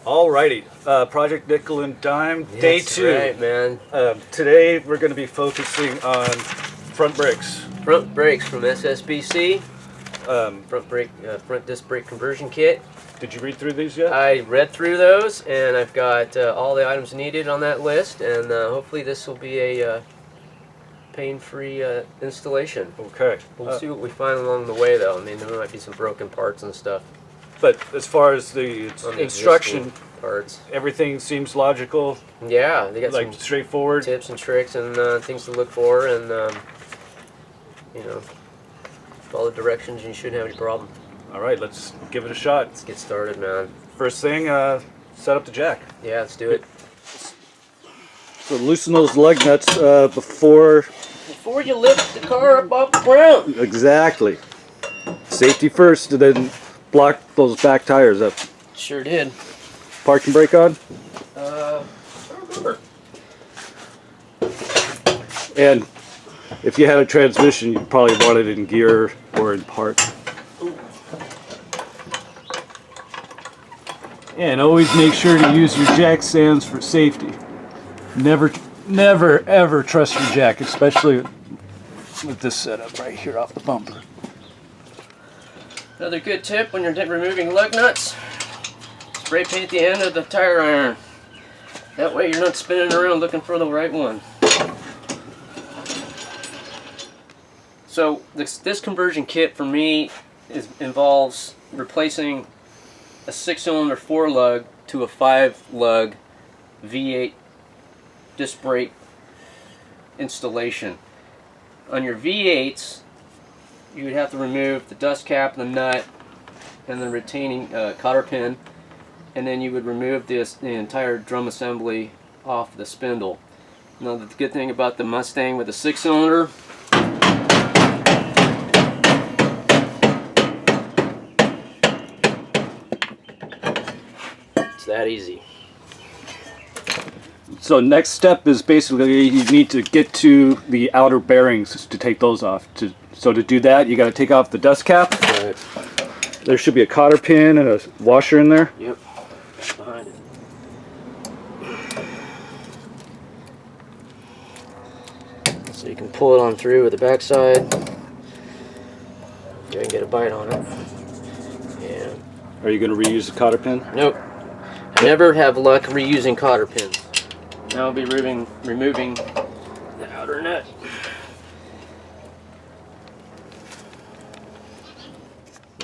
Alrighty, Project Nickel and Dime, day That's 2. right, man. Today we're going to be focusing on front brakes. Front brakes from SSBC. Front disc brake conversion kit. Did you read through these yet? I read through those, and I've got all the items needed on that list, and hopefully this will be a pain-free installation. Okay. We'll see what we find along the way, though. I mean, there might be some broken parts and stuff. But as far as the instruction parts, everything seems logical. Yeah, they got like some straightforward tips and tricks and things to look for, and you know, follow the directions, and you shouldn't have any problem. All right, let's give it a shot. Let's get started, man. First thing, set up the jack. Yeah, let's do it. So loosen those lug nuts before you lift the car up off the ground. Exactly. Safety first, and then block those back tires up. Sure did. Parking brake on? I don't remember. And if you had a transmission, you'd probably want it in gear or in park. And always make sure to use your jack stands for safety. Never ever trust your jack, especially with this setup right here off the bumper. Another good tip when you're removing lug nuts: spray paint the end of the tire iron. That way you're not spinning around looking for the right one. So this conversion kit for me involves replacing a 6-cylinder 4-lug to a 5-lug V8 disc brake installation. On your V8s, you would have to remove the dust cap, the nut, and the retaining cotter pin, and then you would remove the entire drum assembly off the spindle. Now the good thing about the Mustang with a 6-cylinder, it's that easy. So next step is basically you need to get to the outer bearings to take those off. So to do that, you got to take off the dust cap. Right. There should be a cotter pin and a washer in there. Yep. Behind it. So you can pull it on through with the backside. You can get a bite on it. Yeah. Are you going to reuse the cotter pin? Nope. I never have luck reusing cotter pins. Now I'll be removing the outer nut.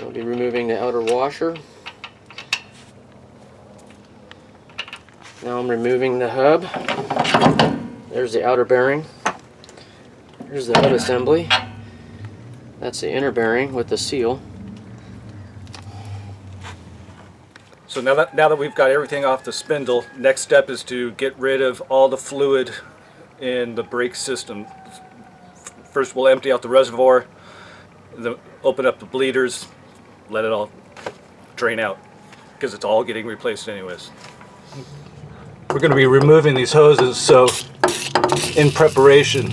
I'll be removing the outer washer. Now I'm removing the hub. There's the outer bearing. Here's the hub assembly. That's the inner bearing with the seal. So now that we've got everything off the spindle, next step is to get rid of all the fluid in the brake system. First we'll empty out the reservoir, then open up the bleeders, let it all drain out, because it's all getting replaced anyways. We're going to be removing these hoses, so in preparation,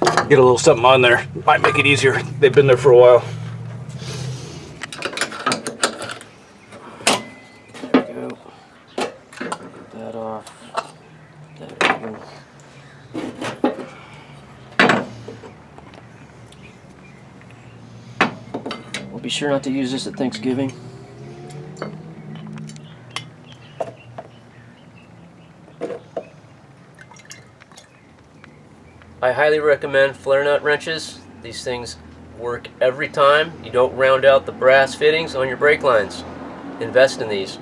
get a little something on there. Might make it easier. They've been there for a while. That off. That over. We'll be sure not to use this at Thanksgiving. I highly recommend flare nut wrenches. These things work every time. You don't round out the brass fittings on your brake lines. Invest in these.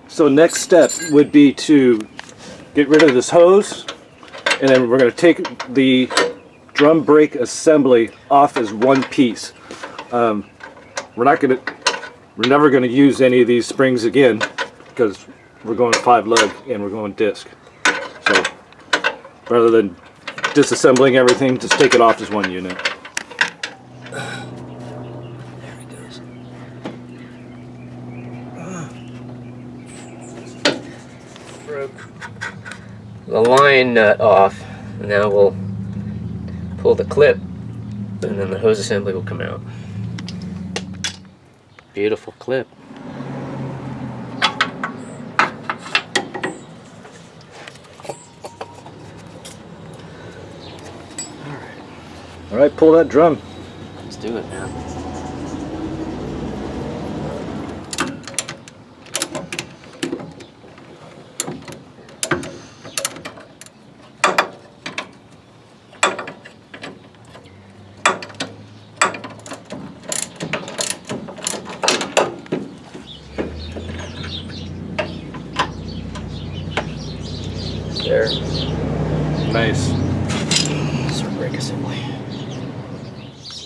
So next step would be to get rid of this hose, and then we're going to take the drum brake assembly off as one piece. We're never going to use any of these springs again because we're going 5-lug and we're going disc. So rather than disassembling everything, just take it off as one unit. Broke the line nut off. And now we'll pull the clip, and then the hose assembly will come out. Beautiful clip. All right, pull that drum. Let's do it, man. There. Nice. Sort of brake assembly.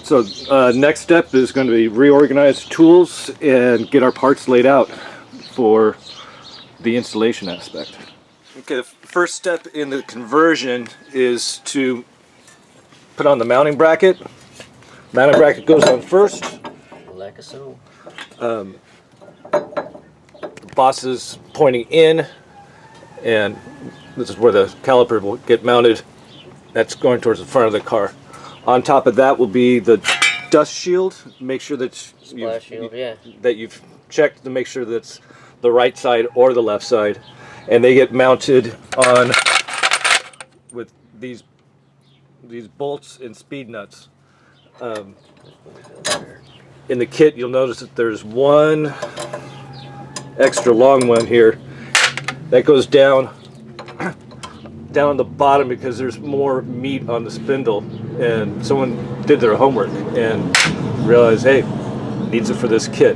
So next step is going to be reorganize tools and get our parts laid out for the installation aspect. Okay, the first step in the conversion is to put on the mounting bracket. Mounting bracket goes on first. Like so. The boss is pointing in, and this is where the caliper will get mounted. That's going towards the front of the car. On top of that will be the dust shield. Make sure that Splash shield, yeah. that you've checked to make sure that's the right side or the left side, and they get mounted on with these bolts and speed nuts. In the kit, you'll notice that there's one extra long one here that goes down on the bottom because there's more meat on the spindle, and someone did their homework and realized, hey, needs it for this kit.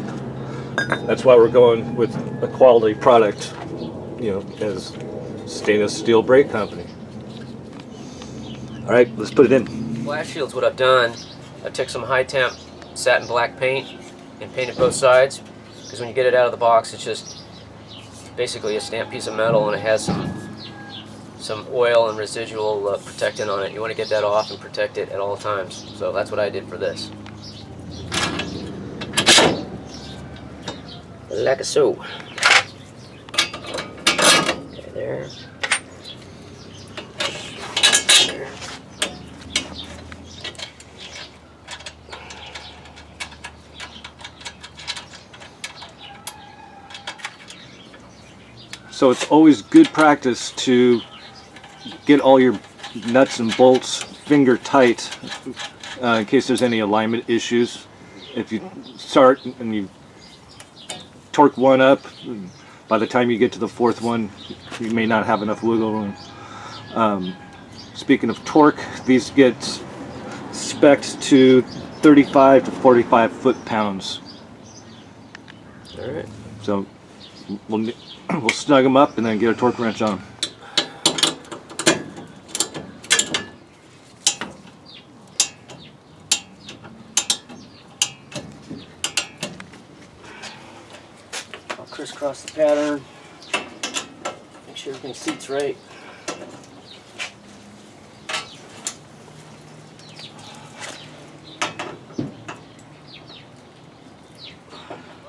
That's why we're going with a quality product, you know, as stainless steel brake company. All right, let's put it in. Splash shield's what I've done. I took some high temp satin black paint and painted both sides, because when you get it out of the box, it's just basically a stamped piece of metal, and it has some oil and residual protectant on it. You want to get that off and protect it at all times. So that's what I did for this. Like so. Okay, there. There. So it's always good practice to get all your nuts and bolts finger tight in case there's any alignment issues. If you start and you torque one up, by the time you get to the fourth one, you may not have enough wiggle room. Speaking of torque, these get spec'd to 35 to 45 foot-pounds. All right. So we'll snug them up and then get a torque wrench on them. I'll crisscross the pattern. Make sure everything seats right.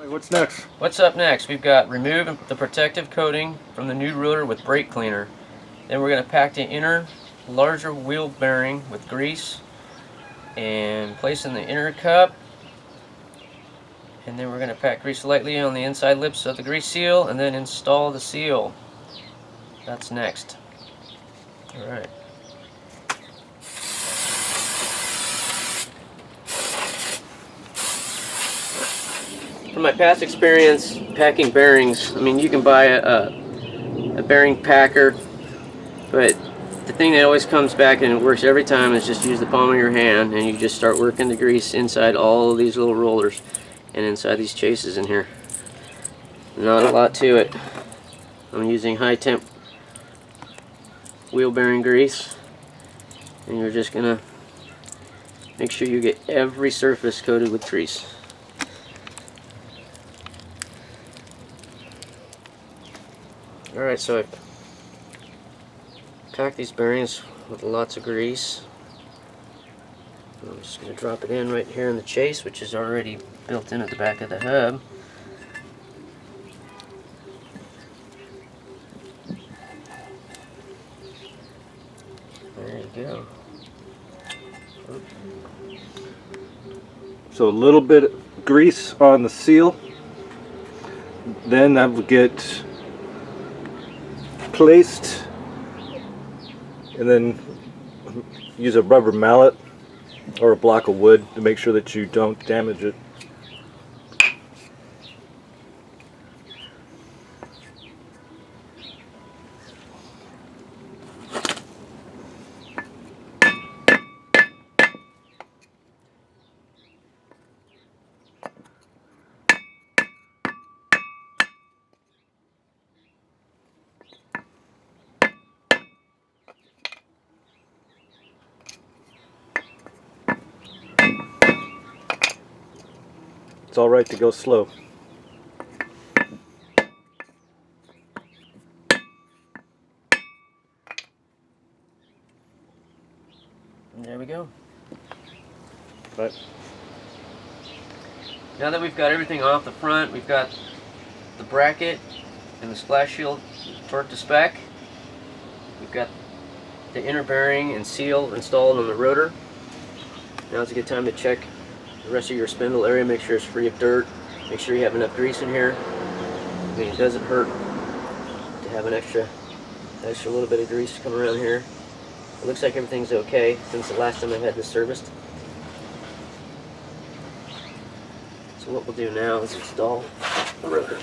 What's next? What's up next? We've got remove the protective coating from the new rotor with brake cleaner. Then we're going to pack the inner larger wheel bearing with grease and place in the inner cup. And then we're going to pack grease lightly on the inside lips of the grease seal and then install the seal. That's next. Alright. From my past experience packing bearings, I mean, you can buy a bearing packer, but the thing that always comes back and it works every time is just use the palm of your hand and you just start working the grease inside all of these little rollers and inside these chases in here. Not a lot to it. I'm using high temp wheel bearing grease, and you're just gonna make sure you get every surface coated with grease. Alright, so I've packed these bearings with lots of grease. I'm just going to drop it in right here in the chase, which is already built in at the back of the hub. There you go. So a little bit of grease on the seal, then that will get placed, and then use a rubber mallet or a block of wood to make sure that you don't damage it. It's all right to go slow. And there we go. Right. Now that we've got everything off the front, we've got the bracket and the splash shield torqued to spec. We've got the inner bearing and seal installed on the rotor. Now it's a good time to check the rest of your spindle area, make sure it's free of dirt, make sure you have enough grease in here. I mean, it doesn't hurt to have an extra little bit of grease come around here. It looks like everything's okay since the last time I've had this serviced. So what we'll do now is install the rotor.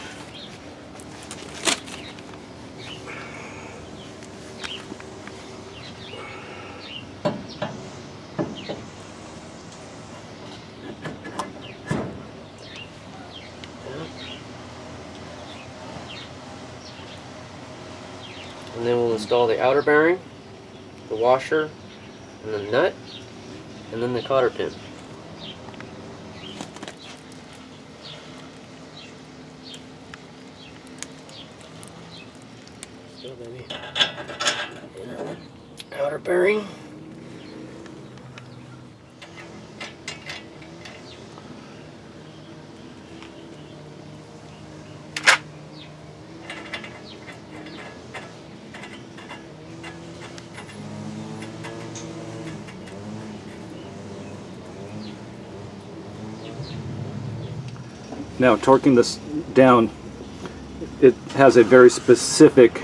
And then we'll install the outer bearing, the washer, and the nut, and then the cotter pin. So baby, inner outer bearing. Now, torquing this down, it has a very specific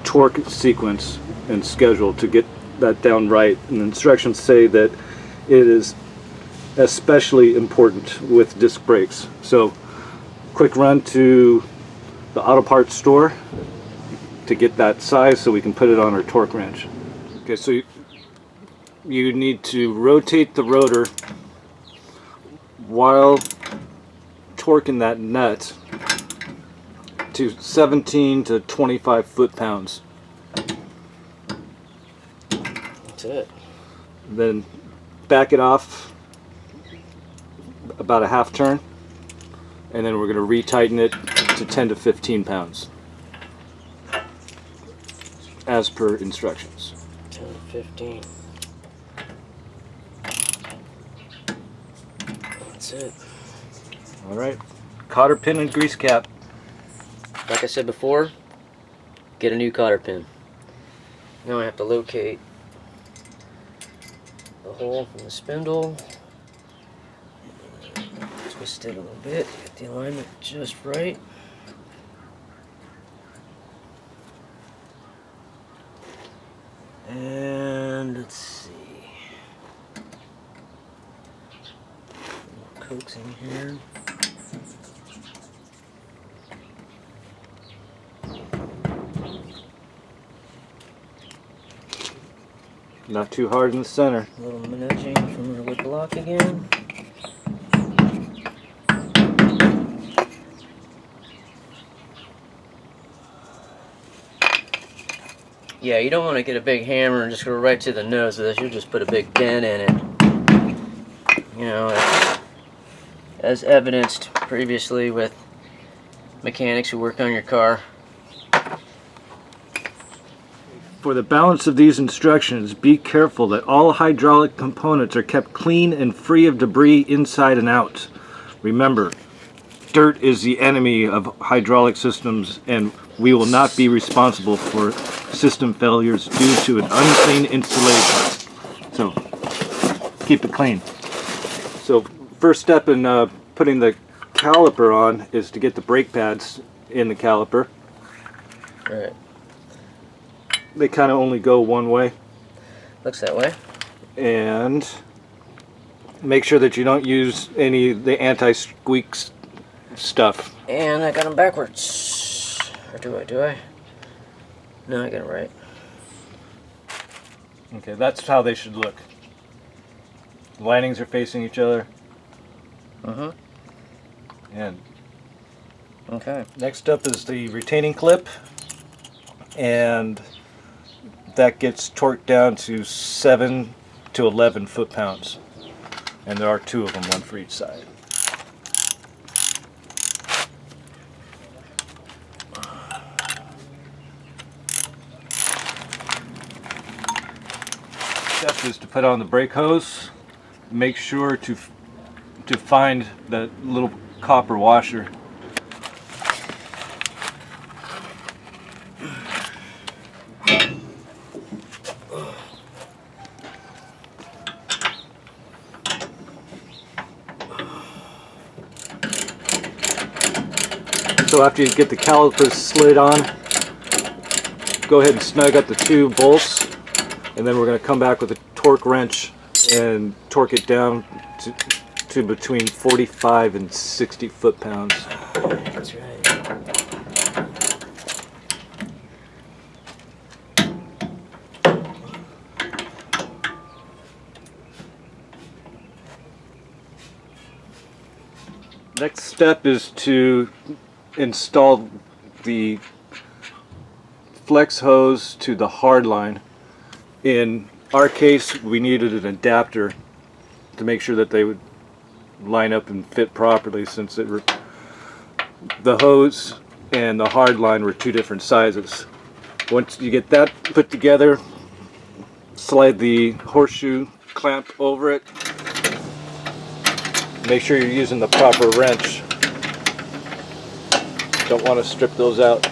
torque sequence and schedule to get that down right. And the instructions say that it is especially important with disc brakes. So, quick run to the auto parts store to get that size so we can put it on our torque wrench. Okay, so you need to rotate the rotor while torquing that nut to 17 to 25 foot-pounds. That's it. Then back it off about a half turn, and then we're going to retighten it to 10 to 15 pounds as per instructions. 10 to 15. That's it. All right, cotter pin and grease cap. Like I said before, get a new cotter pin. Now I have to locate the hole from the spindle. Twist it a little bit, get the alignment just right. And let's see. Coaxing here. Not too hard in the center. A little nudging from the wood block again. Yeah, you don't want to get a big hammer and just go right to the nose of this. You'll just put a big dent in it. You know, as evidenced previously with mechanics who work on your car. For the balance of these instructions, be careful that all hydraulic components are kept clean and free of debris inside and out. Remember, dirt is the enemy of hydraulic systems, and we will not be responsible for system failures due to an unclean installation. So keep it clean. So first step in putting the caliper on is to get the brake pads in the caliper. Right. They kind of only go one way. Looks that way. And make sure that you don't use any of the anti-squeak stuff. And I got them backwards. Or do I? No, I got it right. Okay, that's how they should look. The linings are facing each other. And Okay. next up is the retaining clip, and that gets torqued down to 7 to 11 foot-pounds. And there are 2 of them, one for each side. Step is to put on the brake hose. Make sure to find that little copper washer. So after you get the calipers slid on, go ahead and snug up the 2 bolts, and then we're going to come back with a torque wrench and torque it down to between 45 and 60 foot-pounds. That's right. Next step is to install the flex hose to the hard line. In our case, we needed an adapter to make sure that they would line up and fit properly, since the hose and the hard line were 2 different sizes. Once you get that put together, slide the horseshoe clamp over it. Make sure you're using the proper wrench. Don't want to strip those out.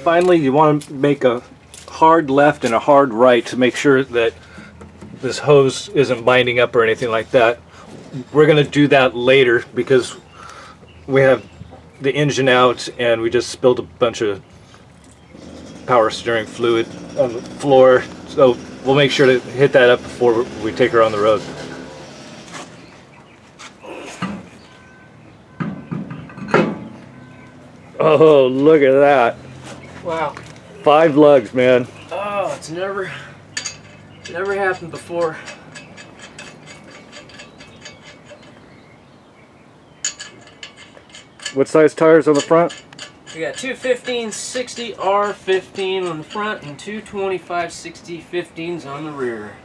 Finally, you want to make a hard left and a hard right to make sure that this hose isn't binding up or anything like that. We're going to do that later because we have the engine out and we just spilled a bunch of power steering fluid on the floor. So we'll make sure to hit that up before we take her on the road. Oh, look at that. Wow. 5 lugs, man. Oh, it's never happened before. What size tires on the front? We got 2 15/60 R15 on the front and 2 25/60 15s on the rear.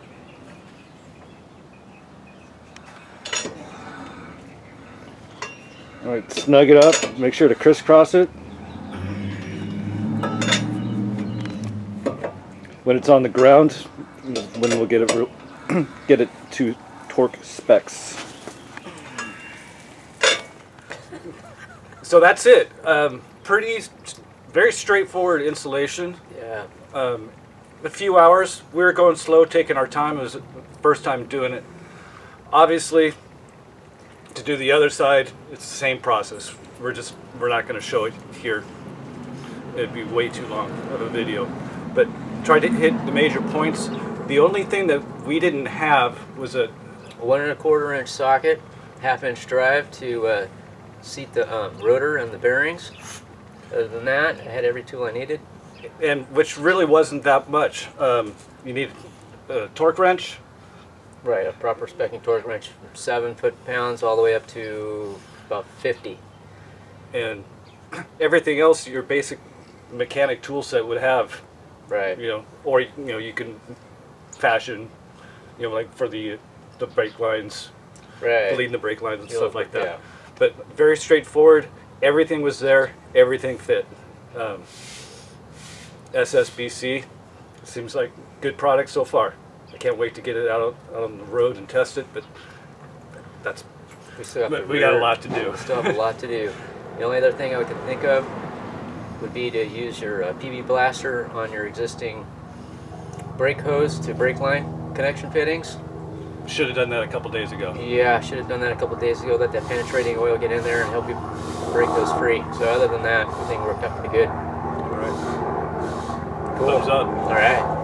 All right, snug it up. Make sure to crisscross it. When it's on the ground, when we'll get it get it to torque specs. So that's it. Very straightforward installation. Yeah. A few hours. We were going slow, taking our time. It was the first time doing it. Obviously, to do the other side, it's the same process. We're not going to show it here. It'd be way too long of a video. But try to hit the major points. The only thing that we didn't have was a 1 1/4 inch socket, 1/2 inch drive to seat the rotor and the bearings. Other than that, I had every tool I needed. and which really wasn't that much. You need a torque wrench. Right, a proper specking torque wrench from 7 foot-pounds all the way up to about 50. And everything else your basic mechanic tool set would have. Right. Or you can fashion, like for the brake lines, Right. bleeding the brake lines and stuff like that. Yeah. But very straightforward. Everything was there. Everything fit. SSBC seems like good product so far. I can't wait to get it out on the road and test it, but that's we got a lot to do. We still have a lot to do. The only other thing I could think of would be to use your PB blaster on your existing brake hose to brake line connection fittings. Should have done that a couple days ago. Yeah, I should have done that a couple days ago. Let that penetrating oil get in there and help you break those free. So other than that, everything worked out pretty good. All right. Cool. Thumbs up. All right.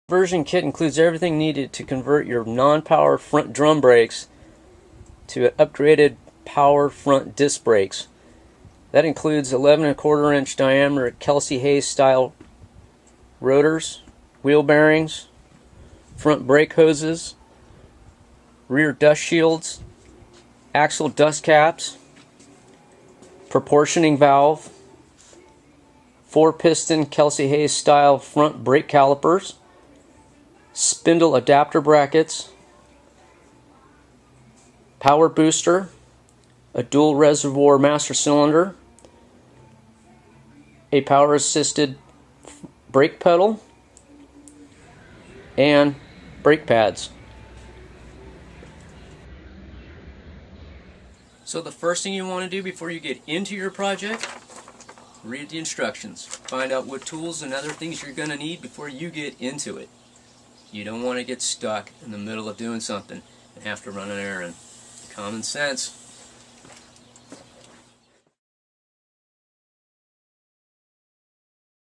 Conversion kit includes everything needed to convert your non-power front drum brakes to upgraded power front disc brakes. That includes 11¼ inch diameter Kelsey Hayes style rotors, wheel bearings, front brake hoses, rear dust shields, axle dust caps, proportioning valve, 4-piston Kelsey Hayes style front brake calipers, spindle adapter brackets, power booster, a dual reservoir master cylinder, a power assisted brake pedal, and brake pads. So the first thing you want to do before you get into your project, read the instructions. Find out what tools and other things you're going to need before you get into it. You don't want to get stuck in the middle of doing something and have to run an errand. Common sense.